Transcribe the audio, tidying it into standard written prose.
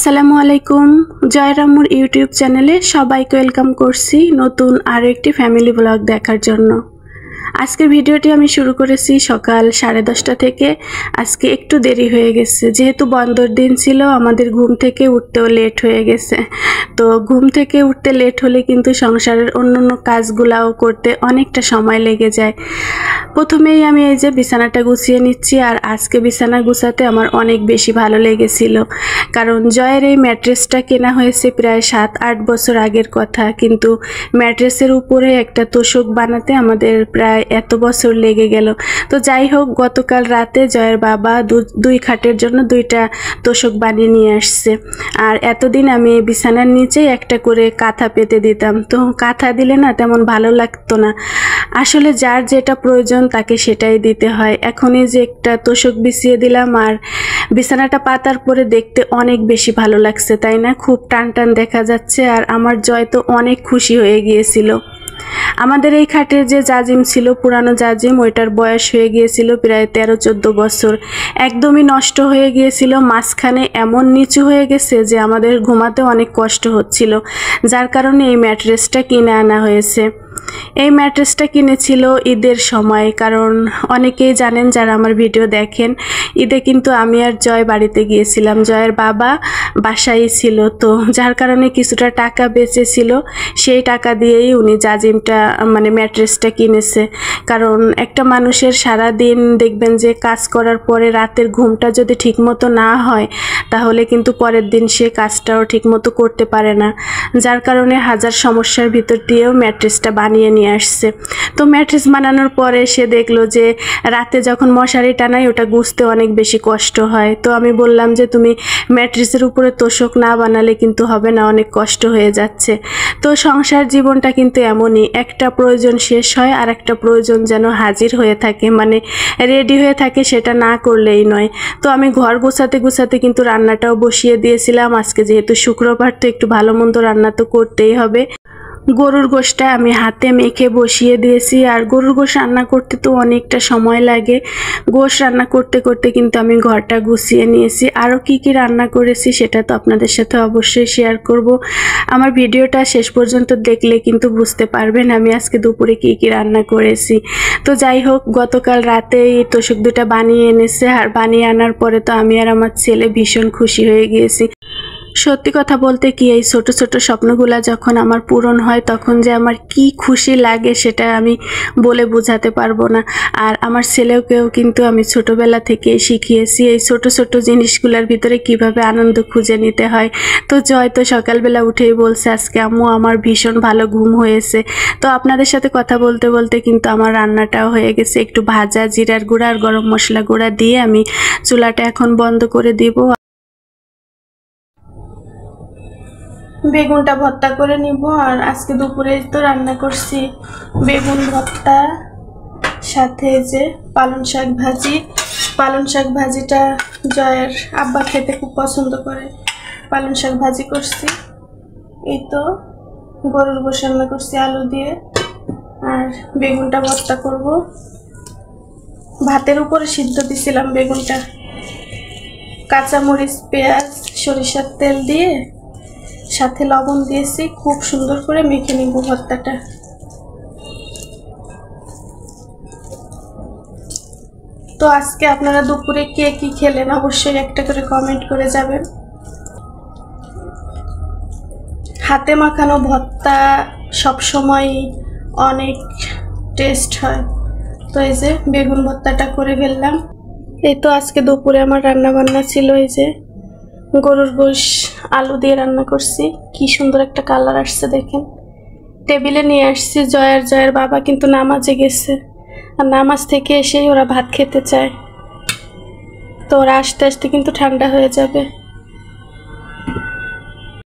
আসসালামু আলাইকুম। জয়রামুর ইউটিউব চ্যানেলে সবাইকে ওয়েলকাম করছি নতুন আরও একটি ফ্যামিলি ব্লগ দেখার জন্য। আজকের ভিডিওটি আমি শুরু করেছি সকাল 10:30 থেকে। আজকে একটু দেরি হয়ে গেছে, যেহেতু বন্ধর দিন ছিল আমাদের ঘুম থেকে উঠতেও লেট হয়ে গেছে। তো ঘুম থেকে উঠতে লেট হলে কিন্তু সংসারের অন্যান্য কাজগুলাও করতে অনেকটা সময় লেগে যায়। প্রথমেই আমি এই যে বিছানাটা গুছিয়ে নিচ্ছি, আর আজকে বিছানা গুছাতে আমার অনেক বেশি ভালো লেগেছিল, কারণ জয়ের এই ম্যাট্রেসটা কেনা হয়েছে প্রায় 7-8 বছর আগের কথা, কিন্তু ম্যাট্রেসের উপরে একটা তোশক বানাতে আমাদের প্রায় এত বছর লেগে গেল। তো যাই হোক, গতকাল রাতে জয়ের বাবা দুই খাটের জন্য 2টা তোশক বানিয়ে নিয়ে আসছে। আর এতদিন আমি বিছানার নিচেই একটা করে কাঁথা পেতে দিতাম, তো কাঁথা দিলে না তেমন ভালো লাগতো না। আসলে যার যেটা প্রয়োজন তাকে সেটাই দিতে হয়। এখনই যে একটা তোশক বিছিয়ে দিলাম, আর বিছানাটা পাতার পরে দেখতে অনেক বেশি ভালো লাগছে, তাই না? খুব টান টান দেখা যাচ্ছে, আর আমার জয় তো অনেক খুশি হয়ে গিয়েছিল। আমাদের এই খাটের যে জাজিম ছিল, পুরানো জাজিম, ওইটার বয়স হয়ে গিয়েছিল প্রায় 13-14 বছর। একদমই নষ্ট হয়ে গিয়েছিল, মাঝখানে এমন নিচু হয়ে গেছে যে আমাদের ঘুমাতে অনেক কষ্ট হচ্ছিল, যার কারণে এই ম্যাট্রেসটা কিনে আনা হয়েছে। এই ম্যাট্রেসটা কিনেছিল ঈদের সময়, কারণ অনেকেই জানেন যারা আমার ভিডিও দেখেন, ঈদে কিন্তু আমি আর জয় বাড়িতে গিয়েছিলাম, জয়ের বাবা বাসায় ছিল, তো যার কারণে কিছুটা টাকা বেঁচেছিল, সেই টাকা দিয়েই উনি জাজিমটা মানে ম্যাট্রেসটা কিনেছে। কারণ একটা মানুষের সারা দিন দেখবেন যে কাজ করার পরে রাতের ঘুমটা যদি ঠিকমতো না হয়, তাহলে কিন্তু পরের দিন সে কাজটাও ঠিকমতো করতে পারে না, যার কারণে হাজার সমস্যার ভিতর দিয়েও ম্যাট্রেসটা বানিয়ে নিয়ে আসছে। তো ম্যাট্রেস বানানোর পরে সে দেখলো যে রাতে যখন মশারি টানাই ওটা গুছতে অনেক বেশি কষ্ট হয়। তো আমি বললাম যে তুমি ম্যাট্রেসের উপরে তোশক না বানালে কিন্তু হবে না, অনেক কষ্ট হয়ে যাচ্ছে। তো সংসার জীবনটা কিন্তু এমনই, একটা প্রয়োজন শেষ হয় আর একটা প্রয়োজন যেন হাজির হয়ে থাকে, মানে রেডি হয়ে থাকে, সেটা না করলেই নয়। তো আমি ঘর গোছাতে গোছাতে কিন্তু রান্নাটাও বসিয়ে দিয়েছিলাম। আজকে যেহেতু শুক্রবার, তো একটু ভালো মন্দ রান্না তো করতেই হবে। গরুর গোশটা আমি হাতে মেখে বসিয়ে দিয়েছি, আর গরুর গোশ রান্না করতে তো অনেকটা সময় লাগে। গোশ রান্না করতে করতে কিন্তু আমি ঘরটা গুছিয়ে নিয়েছি। আরও কি কি রান্না করেছি সেটা তো আপনাদের সাথে অবশ্যই শেয়ার করব। আমার ভিডিওটা শেষ পর্যন্ত দেখলে কিন্তু বুঝতে পারবেন আমি আজকে দুপুরে কি কি রান্না করেছি। তো যাই হোক, গতকাল রাতে এই তোশক 2টা বানিয়ে এনেছে, আর বানিয়ে আনার পরে তো আমি আর আমার ছেলে ভীষণ খুশি হয়ে গিয়েছি। সত্যি কথা বলতে কি, এই ছোট ছোট স্বপ্নগুলা যখন আমার পূরণ হয় তখন যে আমার কি খুশি লাগে সেটা আমি বলে বোঝাতে পারবো না। আর আমার ছেলেকেও কিন্তু আমি ছোটবেলা থেকে শিখিয়েছি এই ছোট ছোট জিনিসগুলোর ভিতরে কিভাবে আনন্দ খুঁজে নিতে হয়। তো জয় তো সকালবেলা উঠেই বলছে আজকে আম্মু আমার ভীষণ ভালো ঘুম হয়েছে। তো আপনাদের সাথে কথা বলতে বলতে কিন্তু আমার রান্নাটাও হয়ে গেছে। একটু ভাজা জিরার গুঁড়া আর গরম মশলা গুঁড়া দিয়ে আমি চুলাটা এখন বন্ধ করে দিব। বেগুনটা ভর্তা করে নিব। আর আজকে দুপুরে তো রান্না করছি বেগুন ভর্তা, সাথে যে পালং শাক ভাজি। পালং শাক ভাজিটা জয়ের আব্বা খেতে খুব পছন্দ করে, পালং শাক ভাজি করছি। এই তো গরুর গোশ রান্না করছি আলু দিয়ে, আর বেগুনটা ভর্তা করব। ভাতের উপরে সিদ্ধ দিছিলাম বেগুনটা, কাঁচামরিচ, পেঁয়াজ, সরিষার তেল দিয়ে সাথে লবণ দিয়েছি, খুব সুন্দর করে মেখে নিব ভর্তাটা। তো আজকে আপনারা দুপুরে কে কি খেলেন অবশ্যই একটা করে কমেন্ট করে যাবেন। হাতে মাখানো ভর্তা সবসময় অনেক টেস্ট হয়। তো এই যে বেগুন ভর্তাটা করে ফেললাম। এই তো আজকে দুপুরে আমার রান্না বান্না ছিল, এই যে গরুর গোশ আলু দিয়ে রান্না করছি, কি সুন্দর একটা কালার আসছে দেখেন। টেবিলে নিয়ে আসছি। জয়ের বাবা কিন্তু নামাজে গেছে, আর নামাজ থেকে এসেই ওরা ভাত খেতে চায়, তো ওরা আস্তে আস্তে কিন্তু ঠান্ডা হয়ে যাবে।